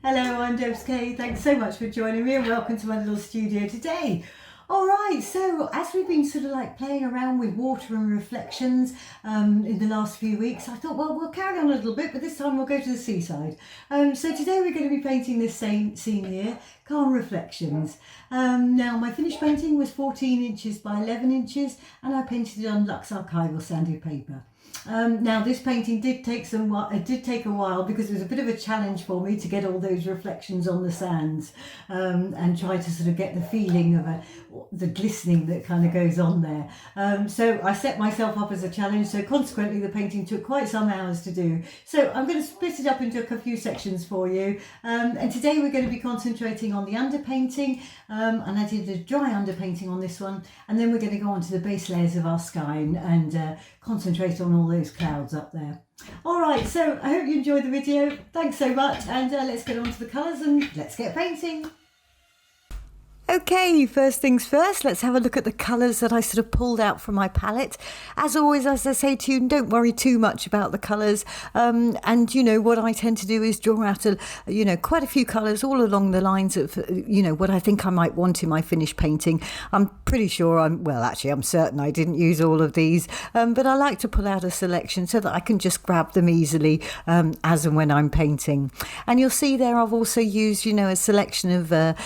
Hello, I'm Debs. Thanks so much for joining me and welcome to my little studio today. Alright, so as we've been sort of like playing around with water and reflections in the last few weeks, I thought, well, we'll carry on a little bit, but this time we'll go to the seaside. So today we're going to be painting this same scene here, Calm Reflections. Now my finished painting was 14 inches by 11 inches and I painted it on Lux Archival Sanded Paper. Now this painting did take a while because it was a bit of a challenge for me to get all those reflections on the sands and try to sort of get the feeling of the glistening that kind of goes on there. So I set myself up as a challenge, so consequently the painting took quite some hours to do. So I'm going to split it up into a few sections for you, and today we're going to be concentrating on the underpainting, and I did a dry underpainting on this one, and then we're going to go on to the base layers of our sky and concentrate on all those clouds up there. Alright, so I hope you enjoyed the video. Thanks so much, and let's get on to the colours and let's get painting. Okay, first things first, let's have a look at the colours that I sort of pulled out from my palette. As always, as I say to you, don't worry too much about the colours. And you know, what I tend to do is draw out quite a few colours all along the lines of, what I think I might want in my finished painting. I'm pretty sure I'm certain I didn't use all of these, but I like to pull out a selection so that I can just grab them easily as and when I'm painting. And you'll see there I've also used, a selection of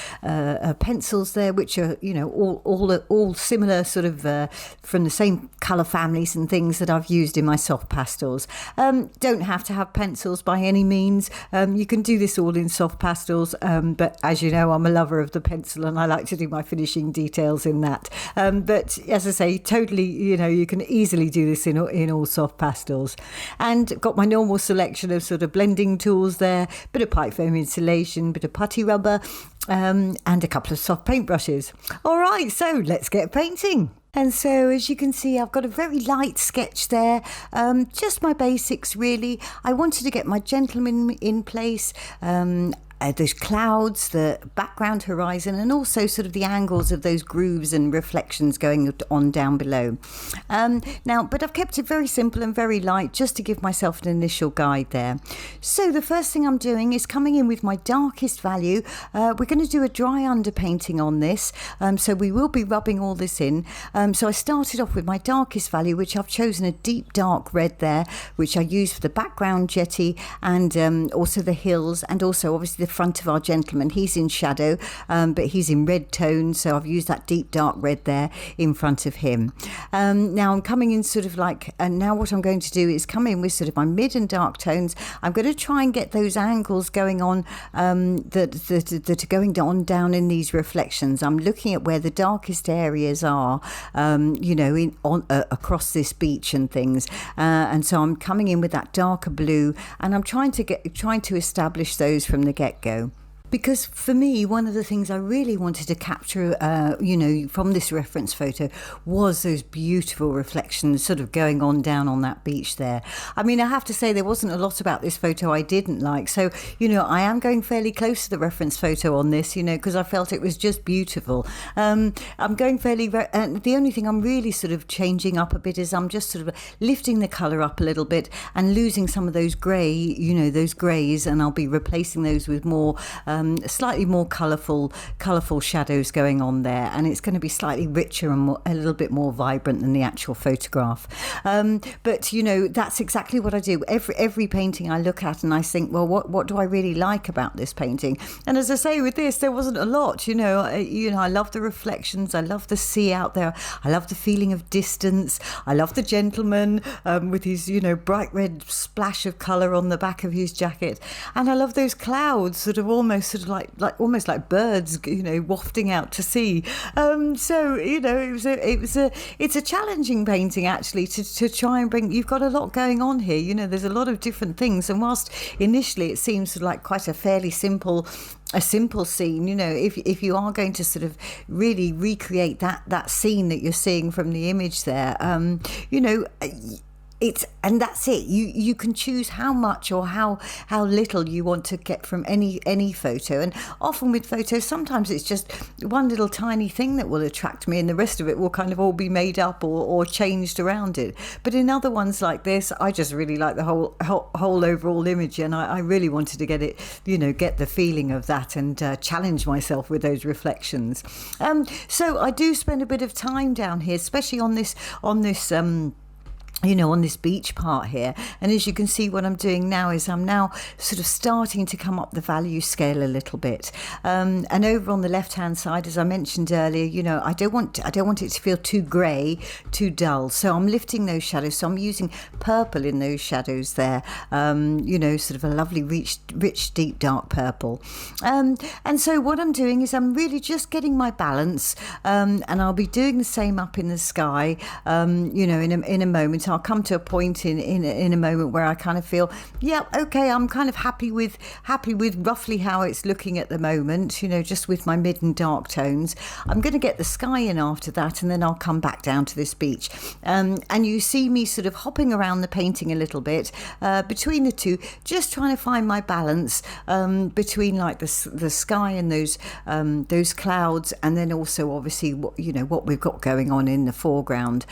pencils there, which are all similar, sort of from the same colour families and things that I've used in my soft pastels. Don't have to have pencils by any means. You can do this all in soft pastels, but as you know, I'm a lover of the pencil and I like to do my finishing details in that. But as I say, totally, you can easily do this in all soft pastels. And got my normal selection of sort of blending tools there, bit of pipe foam insulation, bit of putty rubber, and a couple of soft paintbrushes. All right, so let's get painting. And so as you can see, I've got a very light sketch there, just my basics really. I wanted to get my gentleman in place, those clouds, the background horizon, and also sort of the angles of those grooves and reflections going on down below. But I've kept it very simple and very light just to give myself an initial guide there. So the first thing I'm doing is coming in with my darkest value. We're going to do a dry underpainting on this, so we will be rubbing all this in. So I started off with my darkest value, which I've chosen a deep dark red there, which I use for the background jetty and also the hills, and also obviously the front of our gentleman. He's in shadow, but he's in red tone, so I've used that deep dark red there in front of him. Now I'm coming in sort of like, and now what I'm going to do is come in with sort of my mid and dark tones. I'm going to try and get those angles going on that are going on down in these reflections. I'm looking at where the darkest areas are, across this beach and things, and so I'm coming in with that darker blue, and I'm trying to establish those from the get-go. Because for me, one of the things I really wanted to capture, from this reference photo was those beautiful reflections sort of going on down on that beach there. I mean, I have to say there wasn't a lot about this photo I didn't like. So, I am going fairly close to the reference photo on this, because I felt it was just beautiful. I'm going and the only thing I'm really sort of changing up a bit is I'm just sort of lifting the colour up a little bit and losing some of those grey, those greys, and I'll be replacing those with more slightly more colourful shadows going on there, and it's going to be slightly richer and a little bit more vibrant than the actual photograph. But that's exactly what I do. Every painting I look at and I think, well, what do I really like about this painting? And as I say, with this, there wasn't a lot. I love the reflections. I love the sea out there. I love the feeling of distance. I love the gentleman with his bright red splash of colour on the back of his jacket, and I love those clouds sort of almost almost like birds, wafting out to sea. So it's a challenging painting actually to try and bring. You've got a lot going on here. There's a lot of different things, and whilst initially it seems like quite a fairly simple scene, if you are going to sort of really recreate that scene that you're seeing from the image there, and that's it. You can choose how much or how little you want to get from any photo. And often with photos, sometimes it's just one little tiny thing that will attract me, and the rest of it will kind of all be made up or changed around it. But in other ones like this, I just really like the whole overall image, and I really wanted to get it, get the feeling of that and challenge myself with those reflections. So I do spend a bit of time down here, especially on this on this beach part here. And as you can see, what I'm doing now is I'm now sort of starting to come up the value scale a little bit. And over on the left-hand side, as I mentioned earlier, I don't want it to feel too grey, too dull. So I'm lifting those shadows. So I'm using purple in those shadows there, sort of a lovely, rich, deep, dark purple. And so what I'm doing is I'm really just getting my balance, and I'll be doing the same up in the sky, in a moment. I'll come to a point in a moment where I kind of feel, yeah, okay, I'm kind of happy with roughly how it's looking at the moment, just with my mid and dark tones. I'm going to get the sky in after that, and then I'll come back down to this beach. And you see me sort of hopping around the painting a little bit between the two, just trying to find my balance between like the sky and those clouds, and then also obviously what we've got going on in the foreground.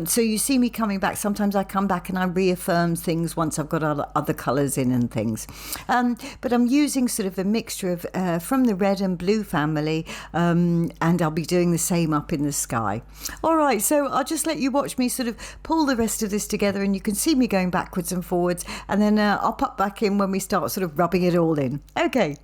So you see me coming back. Sometimes I come back and I reaffirm things once I've got other colours in and things. But I'm using sort of a mixture of from the red and blue family, and I'll be doing the same up in the sky. All right, so I'll just let you watch me sort of pull the rest of this together, and you can see me going backwards and forwards, and then I'll pop back in when we start sort of rubbing it all in. Okay.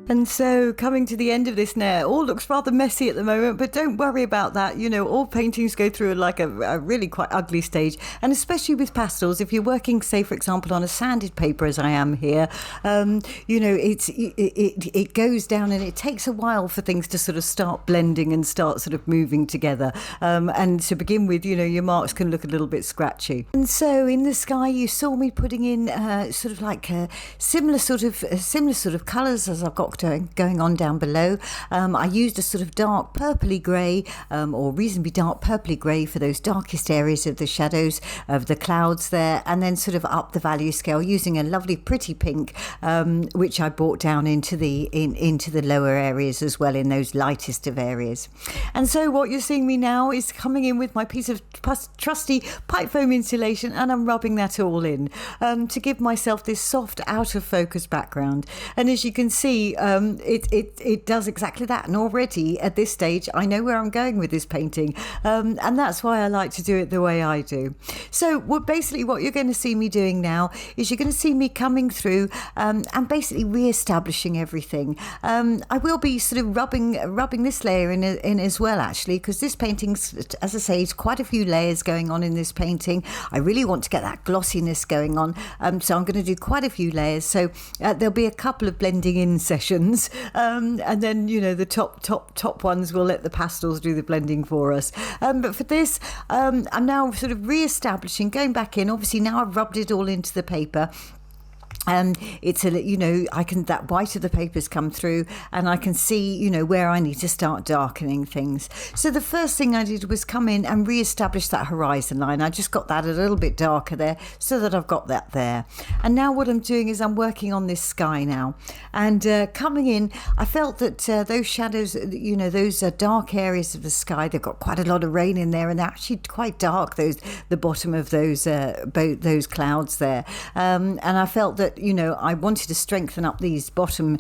And so coming to the end of this now, it all looks rather messy at the moment, but don't worry about that. You know, all paintings go through like a really quite ugly stage, and especially with pastels, if you're working, say, for example, on a sanded paper, as I am here, you know, it goes down and it takes a while for things to sort of start blending and start sort of moving together. And to begin with, you know, your marks can look a little bit scratchy. And so in the sky, you saw me putting in sort of like similar sort of colours as I've got going on down below. I used a sort of dark purpley grey or reasonably dark purpley grey for those darkest areas of the shadows of the clouds there, and then sort of up the value scale using a lovely pretty pink which I brought down into the lower areas as well, in those lightest of areas. And so what you're seeing me now is coming in with my piece of trusty pipe foam insulation, and I'm rubbing that all in to give myself this soft out of focus background. And as you can see, it does exactly that. And already at this stage, I know where I'm going with this painting. And that's why I like to do it the way I do. So basically what you're going to see me doing now is you're going to see me coming through and basically re-establishing everything. I will be sort of rubbing this layer in as well, actually, because this painting's, as I say, it's quite a few layers going on in this painting. I really want to get that glossiness going on. So I'm going to do quite a few layers. So there'll be a couple of blending in sessions. And then, you know, the top ones will let the pastels do the blending for us. But for this, I'm now sort of re-establishing, going back in. Obviously, now I've rubbed it all into the paper. It's you know, that white of the papers come through, and I can see, you know, where I need to start darkening things. So the first thing I did was come in and re-establish that horizon line. I just got that a little bit darker there so that I've got that there. And now what I'm doing is I'm working on this sky now, and coming in, I felt that those shadows, you know, those dark areas of the sky, they've got quite a lot of rain in there, and they're actually quite dark, the bottom of those clouds there. And I felt that, you know, I wanted to strengthen up these bottom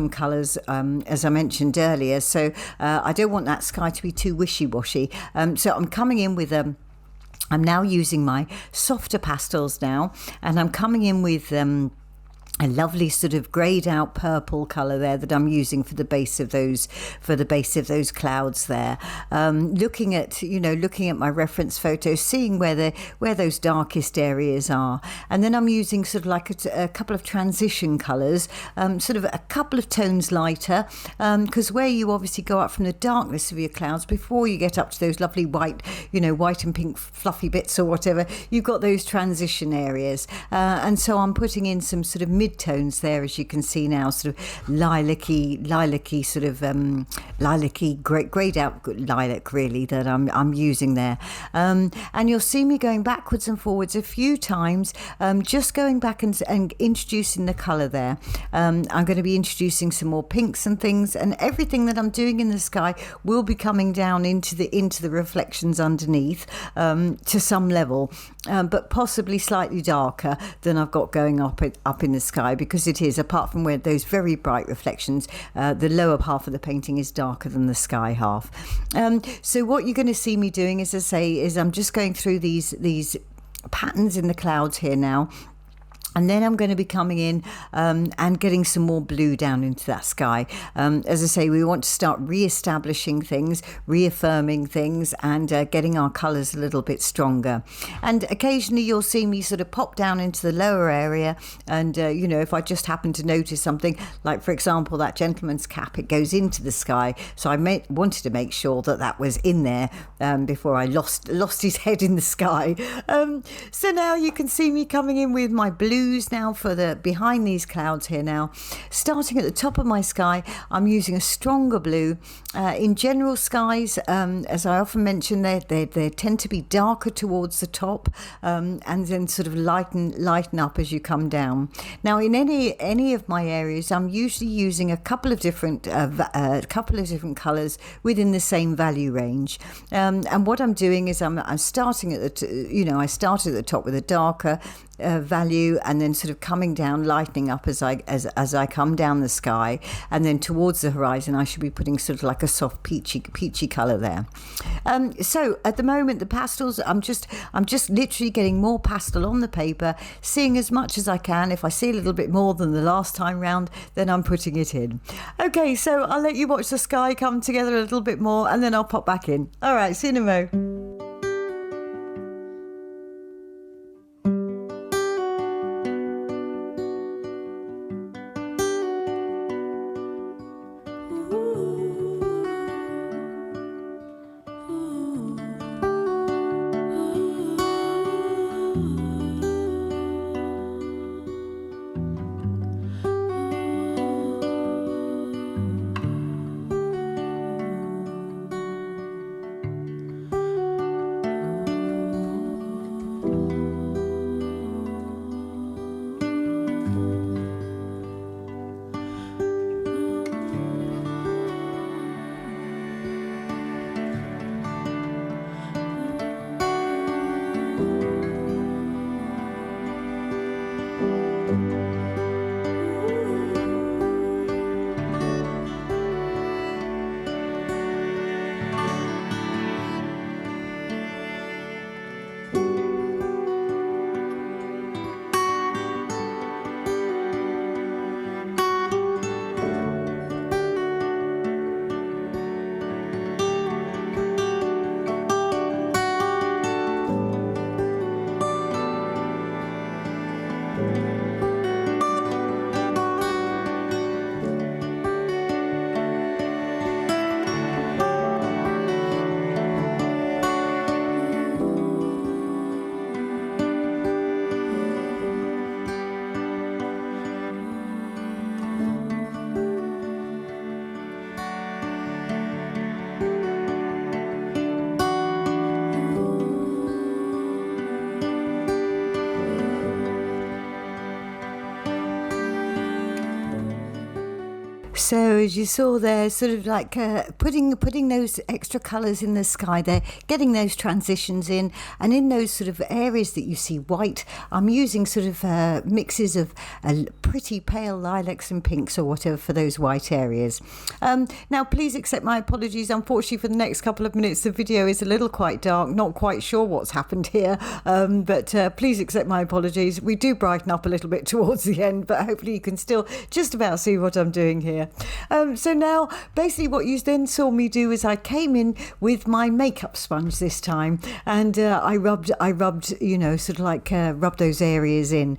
colours, as I mentioned earlier. So I don't want that sky to be too wishy-washy. So I'm coming in with I'm now using my softer pastels now, and I'm coming in with a lovely sort of greyed out purple colour there that I'm using for the base of those clouds there. Looking at my reference photos, seeing where those darkest areas are, and then I'm using sort of like a couple of transition colours, sort of a couple of tones lighter, because where you obviously go up from the darkness of your clouds before you get up to those lovely white and pink fluffy bits or whatever, you've got those transition areas, and so I'm putting in some sort of mid-tones there, as you can see now, sort of lilac-y sort of lilac-y, greyed out lilac really, that I'm using there, and you'll see me going backwards and forwards a few times, just going back and introducing the colour there. I'm going to be introducing some more pinks and things, and everything that I'm doing in the sky will be coming down into the reflections underneath, to some level, but possibly slightly darker than I've got going up in the sky, because it is, apart from where those very bright reflections, the lower half of the painting is darker than the sky half. So what you're going to see me doing, as I say, is I'm just going through these patterns in the clouds here now. And then I'm going to be coming in and getting some more blue down into that sky. As I say, we want to start re-establishing things, reaffirming things, and getting our colours a little bit stronger. And occasionally you'll see me sort of pop down into the lower area, and you know, if I just happen to notice something, like for example that gentleman's cap, it goes into the sky, so I wanted to make sure that was in there before I lost his head in the sky. So now you can see me coming in with my blues now for the behind these clouds here now. Starting at the top of my sky, I'm using a stronger blue. In general skies, as I often mention, they tend to be darker towards the top, and then sort of lighten up as you come down. Now in any of my areas, I'm usually using a couple of different colours within the same value range, and what I'm doing is I'm starting at I started at the top with a darker value, and then sort of coming down, lightening up as I come down the sky, and then towards the horizon I should be putting sort of like a soft peachy colour there. So at the moment the pastels, I'm just literally getting more pastel on the paper, seeing as much as I can. If I see a little bit more than the last time round, then I'm putting it in. Okay, so I'll let you watch the sky come together a little bit more, and then I'll pop back in. All right, see you in a mo. So as you saw there, sort of like putting those extra colours in the sky there, getting those transitions in, and in those sort of areas that you see white, I'm using sort of mixes of pretty pale lilacs and pinks or whatever for those white areas. Now please accept my apologies. Unfortunately for the next couple of minutes the video is a little quite dark, not quite sure what's happened here, but please accept my apologies. We do brighten up a little bit towards the end, but hopefully you can still just about see what I'm doing here. So now basically what you then saw me do is I came in with my makeup sponge this time, and I rubbed you know, sort of like rub those areas in,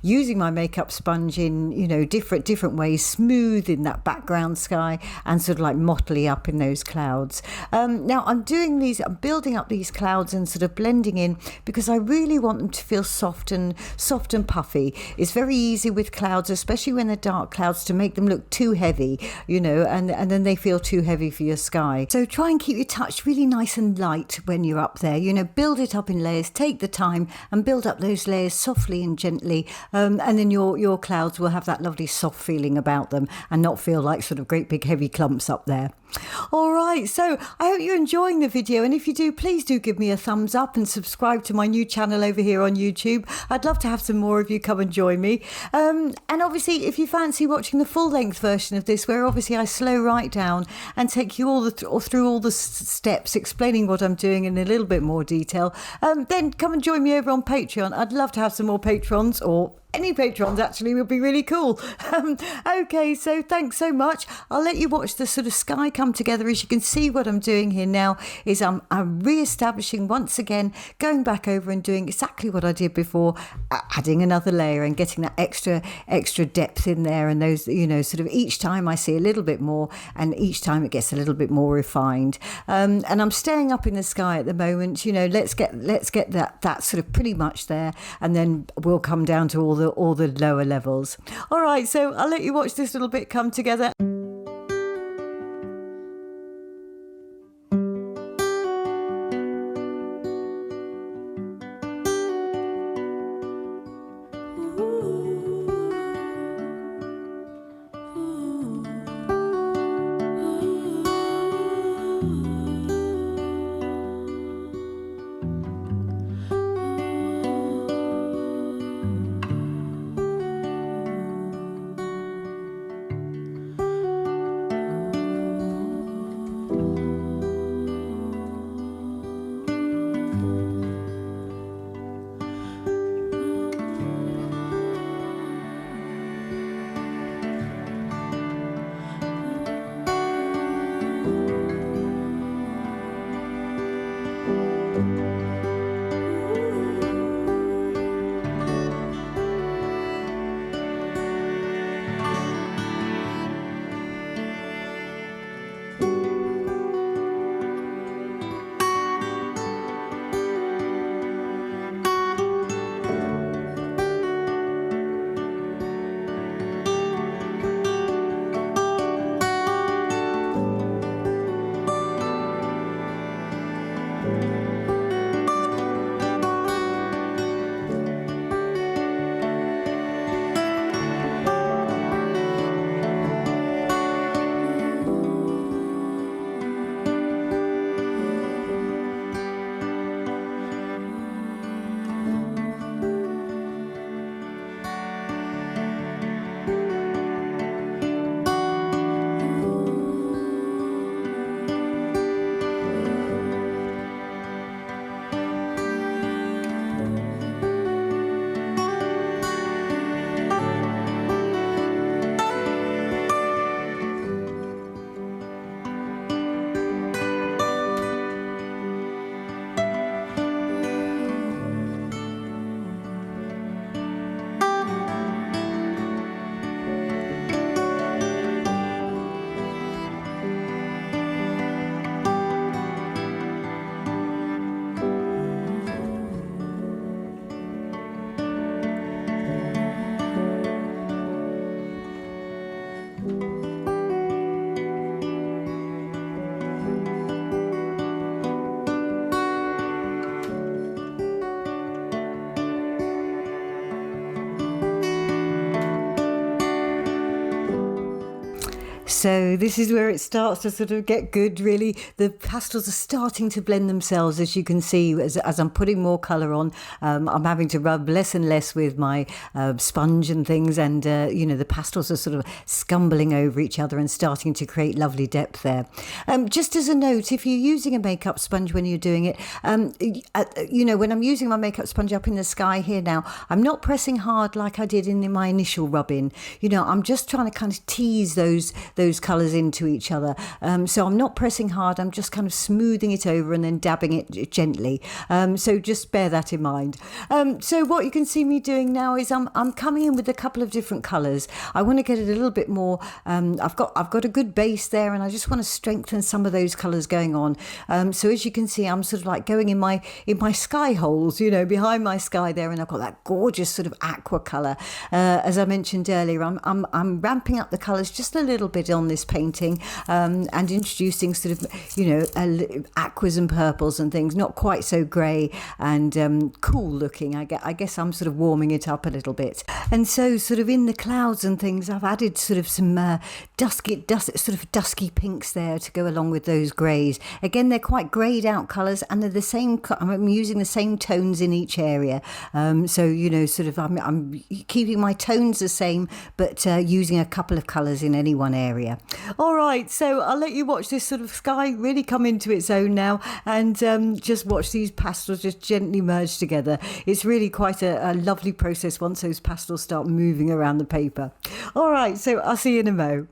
using my makeup sponge in, you know, different ways, smooth in that background sky and sort of like mottly up in those clouds. Now I'm building up these clouds and sort of blending in because I really want them to feel soft and puffy. It's very easy with clouds, especially when they're dark clouds, to make them look too heavy, you know, and then they feel too heavy for your sky. So try and keep your touch really nice and light when you're up there, you know, build it up in layers, take the time and build up those layers softly and gently, and then your clouds will have that lovely soft feeling about them and not feel like sort of great big heavy clumps up there. All right, so I hope you're enjoying the video, and if you do, please do give me a thumbs up and subscribe to my new channel over here on YouTube. I'd love to have some more of you come and join me, and obviously if you fancy watching the full-length version of this, where obviously I slow right down and take you all through all the steps, explaining what I'm doing in a little bit more detail, then come and join me over on Patreon. I'd love to have some more patrons, or any patrons actually would be really cool. Okay, so thanks so much. I'll let you watch the sort of sky come together. As you can see, what I'm doing here now is I'm re-establishing once again, going back over and doing exactly what I did before, adding another layer and getting that extra depth in there, and those, you know, sort of each time I see a little bit more, and each time it gets a little bit more refined. And I'm staying up in the sky at the moment, you know, let's get that sort of pretty much there, and then we'll come down to all the lower levels. All right, so I'll let you watch this little bit come together. So this is where it starts to sort of get good, really. The pastels are starting to blend themselves, as you can see, as I'm putting more colour on. I'm having to rub less and less with my sponge and things, and, the pastels are sort of scumbling over each other and starting to create lovely depth there. Just as a note, if you're using a makeup sponge when you're doing it, when I'm using my makeup sponge up in the sky here now, I'm not pressing hard like I did in my initial rub-in. I'm just trying to kind of tease those colours into each other. So I'm not pressing hard, I'm just kind of smoothing it over and then dabbing it gently. So just bear that in mind. So what you can see me doing now is I'm coming in with a couple of different colours. I want to get it a little bit more, I've got a good base there, and I just want to strengthen some of those colours going on. So as you can see, I'm sort of like going in my sky holes, behind my sky there, and I've got that gorgeous sort of aqua colour. As I mentioned earlier, I'm ramping up the colours just a little bit on this painting, and introducing sort of aquas and purples and things, not quite so grey and cool looking. I guess I'm sort of warming it up a little bit. And so sort of in the clouds and things, I've added sort of some dusky pinks there to go along with those greys. Again, they're quite greyed out colours, and they're the same. I'm using the same tones in each area. So sort of I'm keeping my tones the same, but using a couple of colours in any one area. All right, so I'll let you watch this sort of sky really come into its own now, and just watch these pastels just gently merge together. It's really quite a lovely process once those pastels start moving around the paper. All right, so I'll see you in a mo.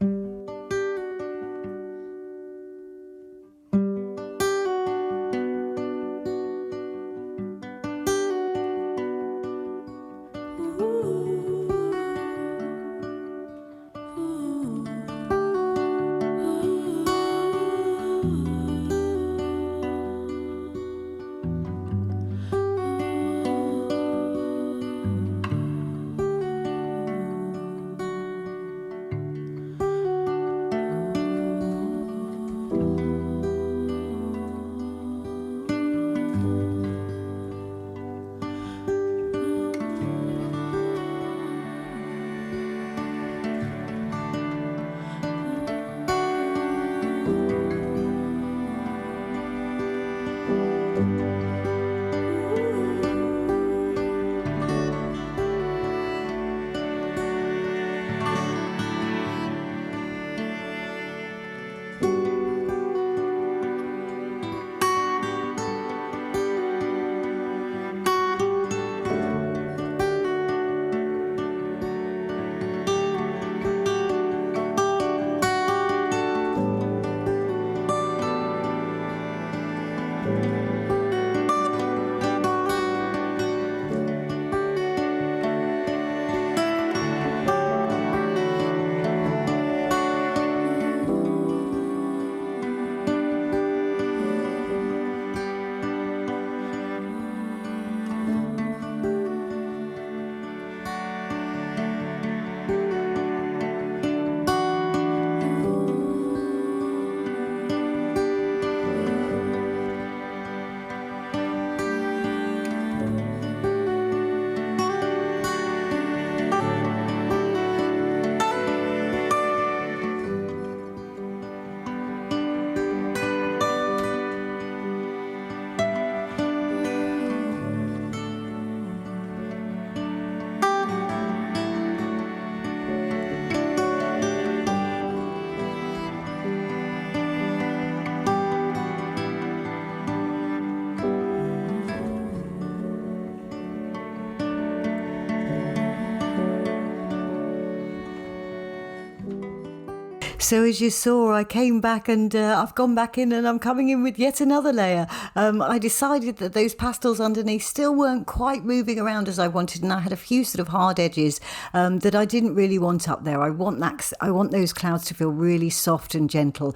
So as you saw, I came back and I've gone back in and I'm coming in with yet another layer. I decided that those pastels underneath still weren't quite moving around as I wanted, and I had a few sort of hard edges that I didn't really want up there. I want those clouds to feel really soft and gentle.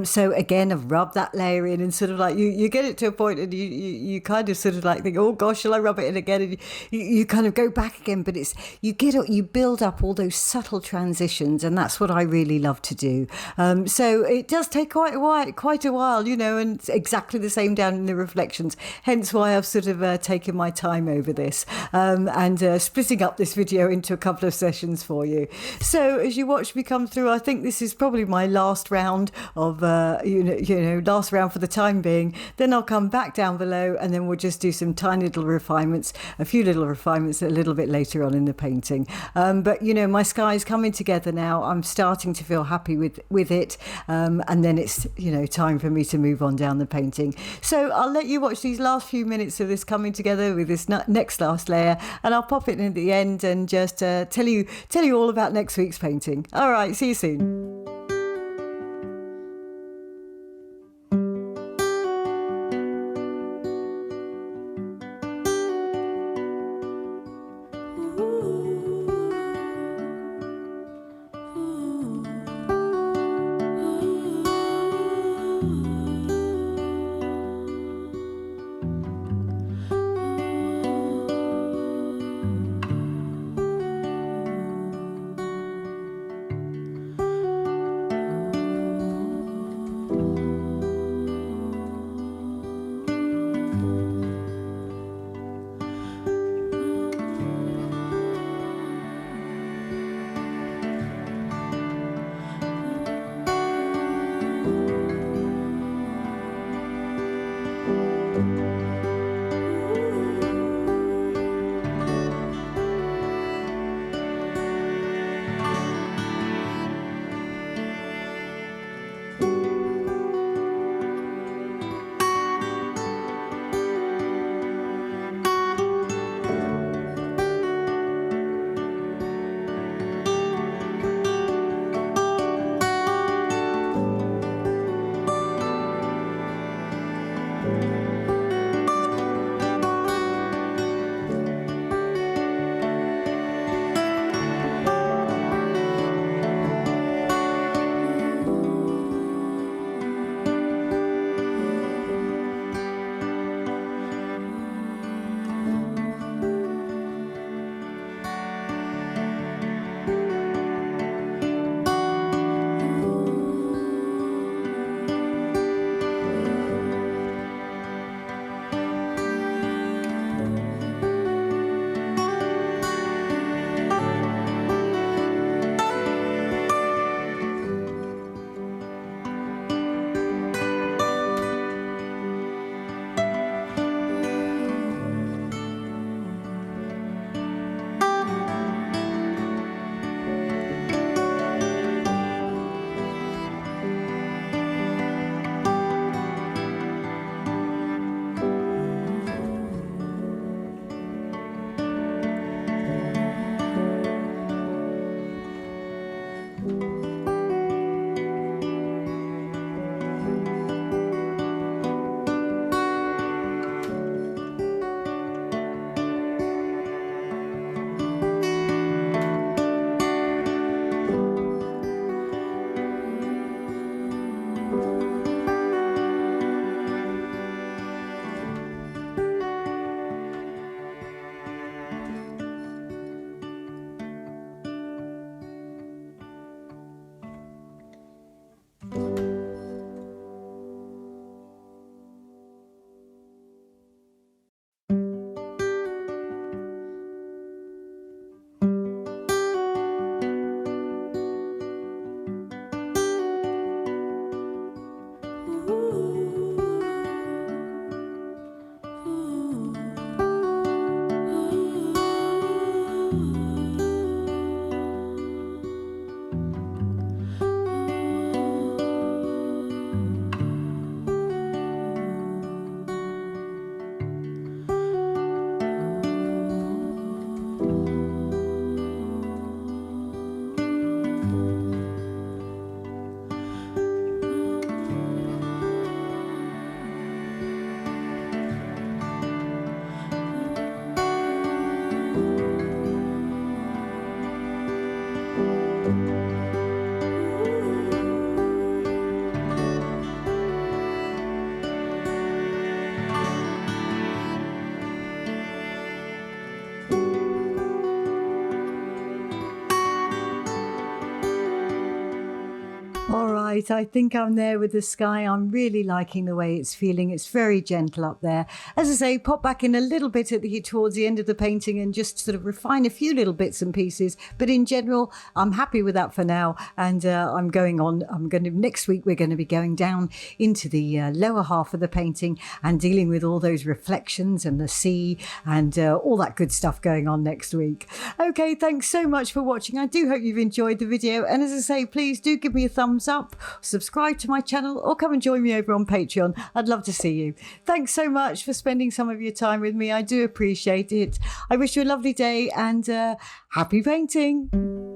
So again, I've rubbed that layer in, and sort of like you get it to a point and you kind of sort of like think, oh gosh, shall I rub it in again? And you kind of go back again, but you build up all those subtle transitions, and that's what I really love to do. So it does take quite a while, and it's exactly the same down in the reflections. Hence why I've sort of taken my time over this and splitting up this video into a couple of sessions for you. So as you watch me come through, I think this is probably my last round of last round for the time being. Then I'll come back down below, and then we'll just do some tiny little refinements, a few little refinements a little bit later on in the painting. But my sky's coming together now. I'm starting to feel happy with it, and then it's time for me to move on down the painting. So I'll let you watch these last few minutes of this coming together with this next last layer, and I'll pop it in at the end and just tell you all about next week's painting. All right, see you soon. All right, I think I'm there with the sky. I'm really liking the way it's feeling. It's very gentle up there. As I say, pop back in a little bit towards the end of the painting and just sort of refine a few little bits and pieces. But in general, I'm happy with that for now. And I'm going on. Next week, we're going to be going down into the lower half of the painting and dealing with all those reflections and the sea and all that good stuff going on next week. Okay, thanks so much for watching. I do hope you've enjoyed the video. And as I say, please do give me a thumbs up, subscribe to my channel, or come and join me over on Patreon. I'd love to see you. Thanks so much for spending some of your time with me. I do appreciate it. I wish you a lovely day and happy painting.